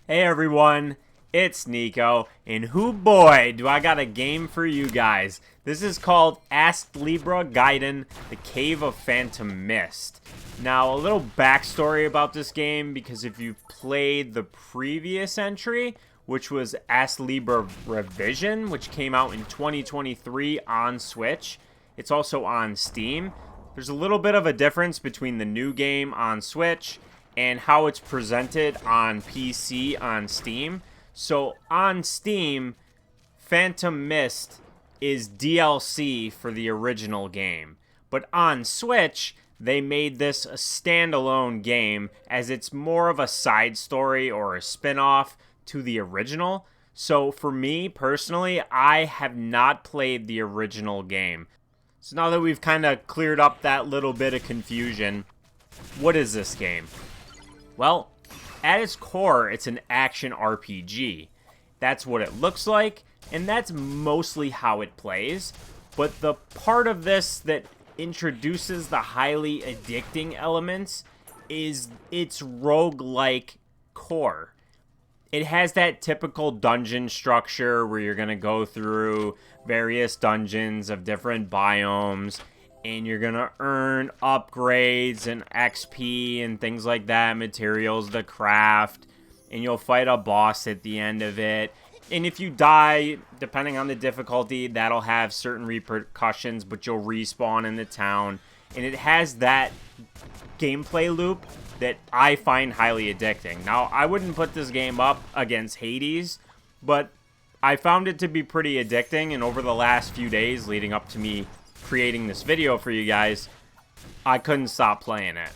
Hey everyone, it's Nico, and hoo boy do I got a game for you guys. This is called ASTLIBRA Gaiden, The Cave of Phantom Mist. Now, a little backstory about this game, because if you've played the previous entry, which was ASTLIBRA Revision, which came out in 2023 on Switch, it's also on Steam. There's a little bit of a difference between the new game on Switch and how it's presented on PC on Steam. So on Steam, Phantom Mist is DLC for the original game. But on Switch, they made this a standalone game, as it's more of a side story or a spin-off to the original. So for me personally, I have not played the original game. So now that we've kind of cleared up that little bit of confusion, what is this game? Well, at its core, it's an action RPG. That's what it looks like, and that's mostly how it plays. But the part of this that introduces the highly addicting elements is its roguelike core. It has that typical dungeon structure where you're going to go through various dungeons of different biomes, and you're going to earn upgrades and XP and things like that, materials to craft, and you'll fight a boss at the end of it. And if you die, depending on the difficulty, that'll have certain repercussions, but you'll respawn in the town. And it has that gameplay loop that I find highly addicting. Now, I wouldn't put this game up against Hades, but I found it to be pretty addicting, and over the last few days leading up to me creating this video for you guys, I couldn't stop playing it.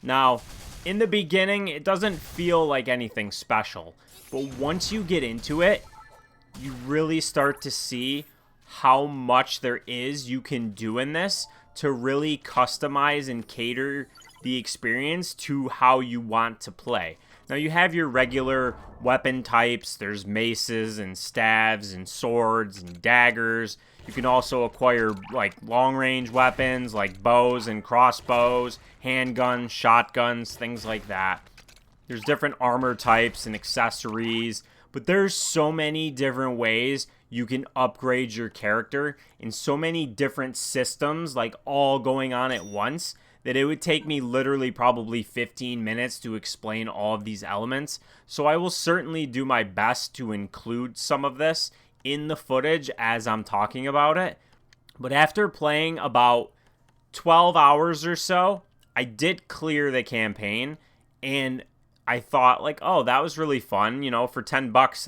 Now, in the beginning, it doesn't feel like anything special, but once you get into it, you really start to see how much there is you can do in this to really customize and cater the experience to how you want to play. Now, you have your regular weapon types. There's maces and staves and swords and daggers. You can also acquire like long-range weapons like bows and crossbows, handguns, shotguns, things like that. There's different armor types and accessories, but there's so many different ways you can upgrade your character in so many different systems, like all going on at once, that it would take me literally probably 15 minutes to explain all of these elements. So I will certainly do my best to include some of this in the footage as I'm talking about it. But after playing about 12 hours or so, I did clear the campaign, and I thought like, oh, that was really fun. You know, for $10,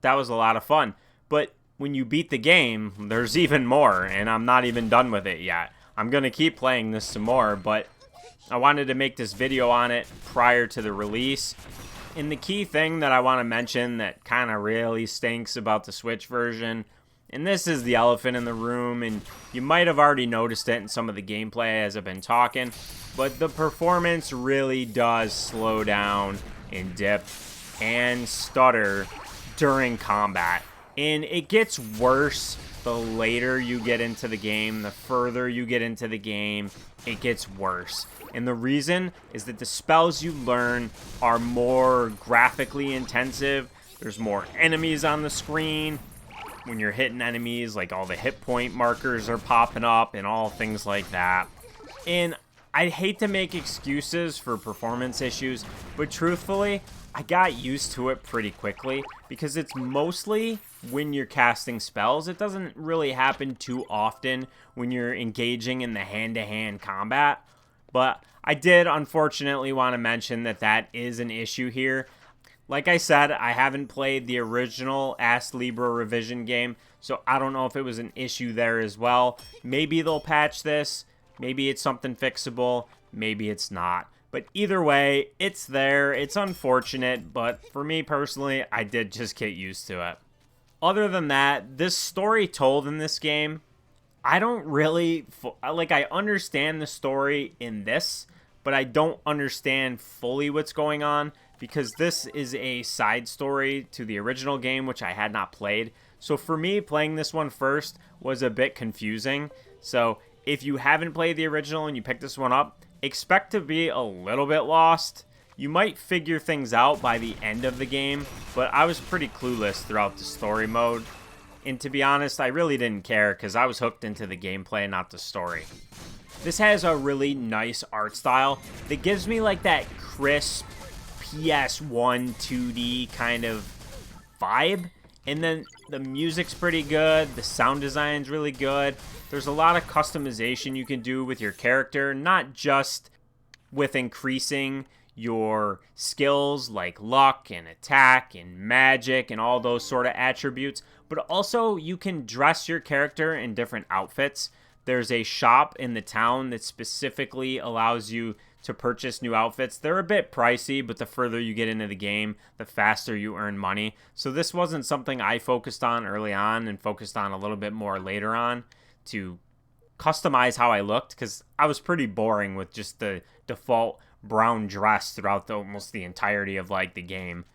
that was a lot of fun. But when you beat the game, there's even more, and I'm not even done with it yet. I'm going to keep playing this some more, but I wanted to make this video on it prior to the release. And the key thing that I want to mention that kind of really stinks about the Switch version, and this is the elephant in the room, and you might have already noticed it in some of the gameplay as I've been talking, but the performance really does slow down and dip and stutter during combat. And it gets worse the later you get into the game, the further you get into the game, it gets worse. And the reason is that the spells you learn are more graphically intensive. There's more enemies on the screen. When you're hitting enemies, like all the hit point markers are popping up and all things like that. And I hate to make excuses for performance issues, but truthfully, I got used to it pretty quickly because it's mostly when you're casting spells. It doesn't really happen too often when you're engaging in the hand-to-hand combat. But I did unfortunately want to mention that that is an issue here. Like I said, I haven't played the original ASTLIBRA Revision game, so I don't know if it was an issue there as well. Maybe they'll patch this. Maybe it's something fixable. Maybe it's not. But either way, it's there. It's unfortunate, but for me personally, I did just get used to it. Other than that, this story told in this game, I don't really, like, I understand the story in this, but I don't understand fully what's going on because this is a side story to the original game, which I had not played. So for me, playing this one first was a bit confusing. So if you haven't played the original and you pick this one up, expect to be a little bit lost. You might figure things out by the end of the game, but I was pretty clueless throughout the story mode. And to be honest, I really didn't care because I was hooked into the gameplay, not the story. This has a really nice art style that gives me like that crisp PS1 2D kind of vibe. And then the music's pretty good, the sound design's really good. There's a lot of customization you can do with your character, not just with increasing your skills like luck and attack and magic and all those sort of attributes, but also you can dress your character in different outfits. There's a shop in the town that specifically allows you to purchase new outfits. They're a bit pricey, but the further you get into the game, the faster you earn money. So this wasn't something I focused on early on and focused on a little bit more later on to customize how I looked, because I was pretty boring with just the default brown dress throughout almost the entirety of like the game.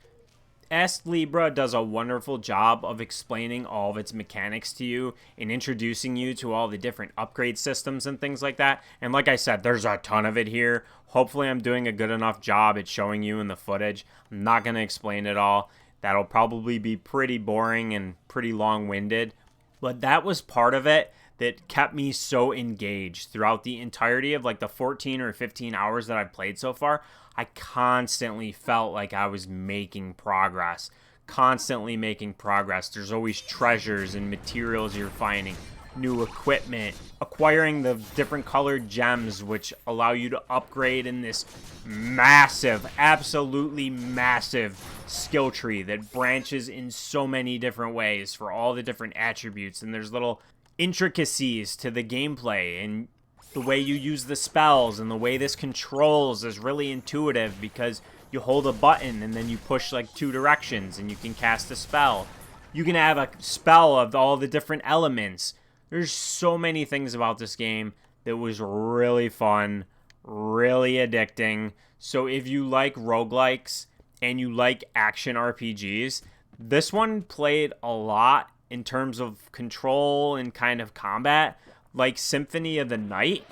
ASTLIBRA does a wonderful job of explaining all of its mechanics to you and introducing you to all the different upgrade systems and things like that. And like I said, there's a ton of it here. Hopefully I'm doing a good enough job at showing you in the footage. I'm not going to explain it all. That'll probably be pretty boring and pretty long-winded. But that was part of it that kept me so engaged throughout the entirety of like the 14 or 15 hours that I've played so far. I constantly felt like I was making progress. Constantly making progress. There's always treasures and materials you're finding, new equipment, acquiring the different colored gems which allow you to upgrade in this massive, absolutely massive skill tree that branches in so many different ways for all the different attributes. And there's little intricacies to the gameplay, and the way you use the spells and the way this controls is really intuitive because you hold a button and then you push like 2 directions and you can cast a spell. You can have a spell of all the different elements. There's so many things about this game that was really fun, really addicting. So if you like roguelikes and you like action RPGs, this one played a lot in terms of control and kind of combat, like Symphony of the Night,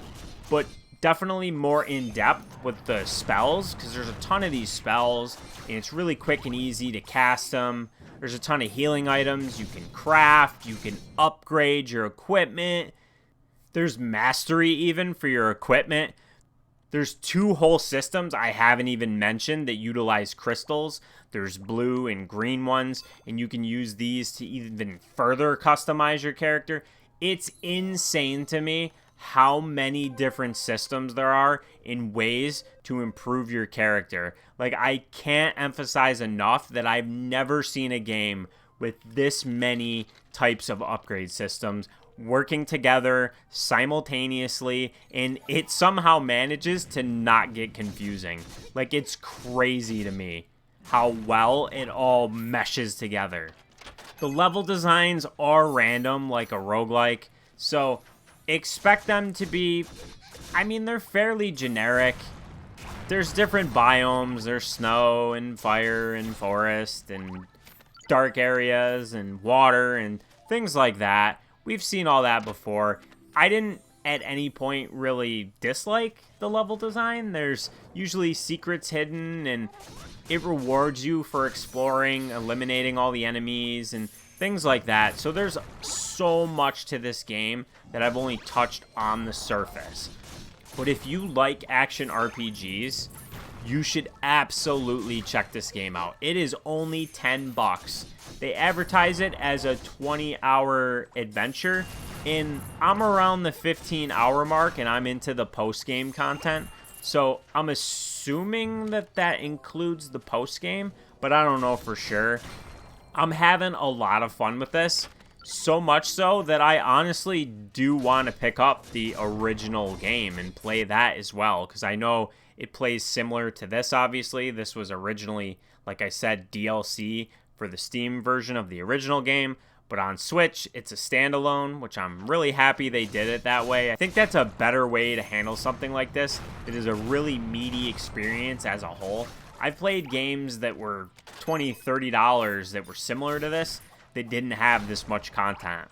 but definitely more in-depth with the spells, because there's a ton of these spells, and it's really quick and easy to cast them. There's a ton of healing items you can craft, you can upgrade your equipment. There's mastery even for your equipment. There's 2 whole systems I haven't even mentioned that utilize crystals. There's blue and green ones, and you can use these to even further customize your character. It's insane to me how many different systems there are in ways to improve your character. Like, I can't emphasize enough that I've never seen a game with this many types of upgrade systems working together simultaneously, and it somehow manages to not get confusing. Like, it's crazy to me how well it all meshes together. The level designs are random like a roguelike, so expect them to be, I mean, they're fairly generic. There's different biomes. There's snow and fire and forest and dark areas and water and things like that. We've seen all that before. I didn't at any point really dislike the level design. There's usually secrets hidden, and it rewards you for exploring, eliminating all the enemies and things like that. So there's so much to this game that I've only touched on the surface. But if you like action RPGs, you should absolutely check this game out. It is only $10. They advertise it as a 20-hour adventure, and I'm around the 15-hour mark, and I'm into the post-game content. So I'm assuming that that includes the post-game, but I don't know for sure. I'm having a lot of fun with this, so much so that I honestly do want to pick up the original game and play that as well, because I know it plays similar to this, obviously. This was originally, like I said, DLC for the Steam version of the original game, but on Switch, it's a standalone, which I'm really happy they did it that way. I think that's a better way to handle something like this. It is a really meaty experience as a whole. I've played games that were $20, $30 that were similar to this that didn't have this much content.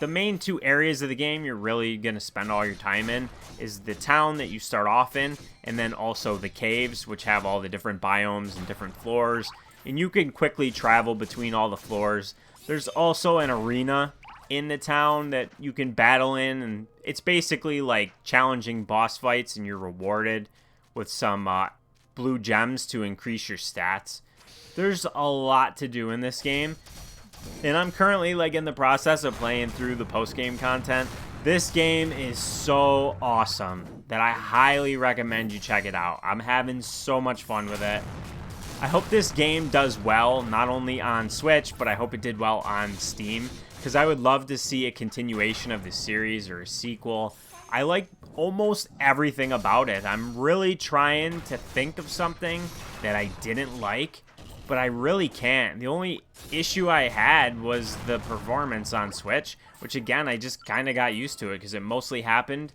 the main two areas of the game you're really going to spend all your time in is the town that you start off in, and then also the caves, which have all the different biomes and different floors, and you can quickly travel between all the floors. There's also an arena in the town that you can battle in, and it's basically like challenging boss fights, and you're rewarded with some blue gems to increase your stats. There's a lot to do in this game, and I'm currently like in the process of playing through the post-game content. This game is so awesome that I highly recommend you check it out. I'm having so much fun with it. I hope this game does well, not only on Switch, but I hope it did well on Steam, because I would love to see a continuation of the series or a sequel. I like almost everything about it. I'm really trying to think of something that I didn't like, but I really can't. The only issue I had was the performance on Switch, which again, I just kind of got used to it because it mostly happened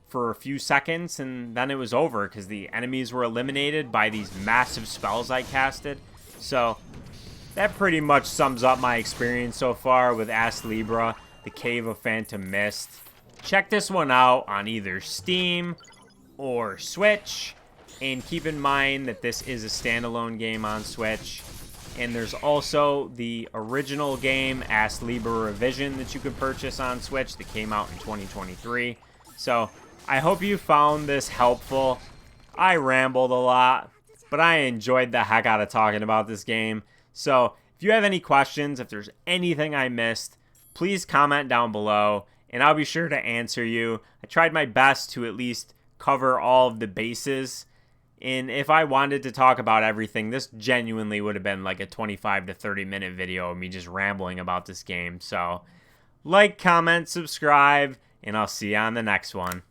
for a few seconds and then it was over because the enemies were eliminated by these massive spells I casted. So that pretty much sums up my experience so far with ASTLIBRA, the Cave of Phantom Mist. Check this one out on either Steam or Switch, and keep in mind that this is a standalone game on Switch. And there's also the original game, ASTLIBRA Revision, that you could purchase on Switch that came out in 2023. So I hope you found this helpful. I rambled a lot, but I enjoyed the heck out of talking about this game. So if you have any questions, if there's anything I missed, please comment down below, and I'll be sure to answer you. I tried my best to at least cover all of the bases. And if I wanted to talk about everything, this genuinely would have been like a 25 to 30 minute video of me just rambling about this game. So like, comment, subscribe, and I'll see you on the next one.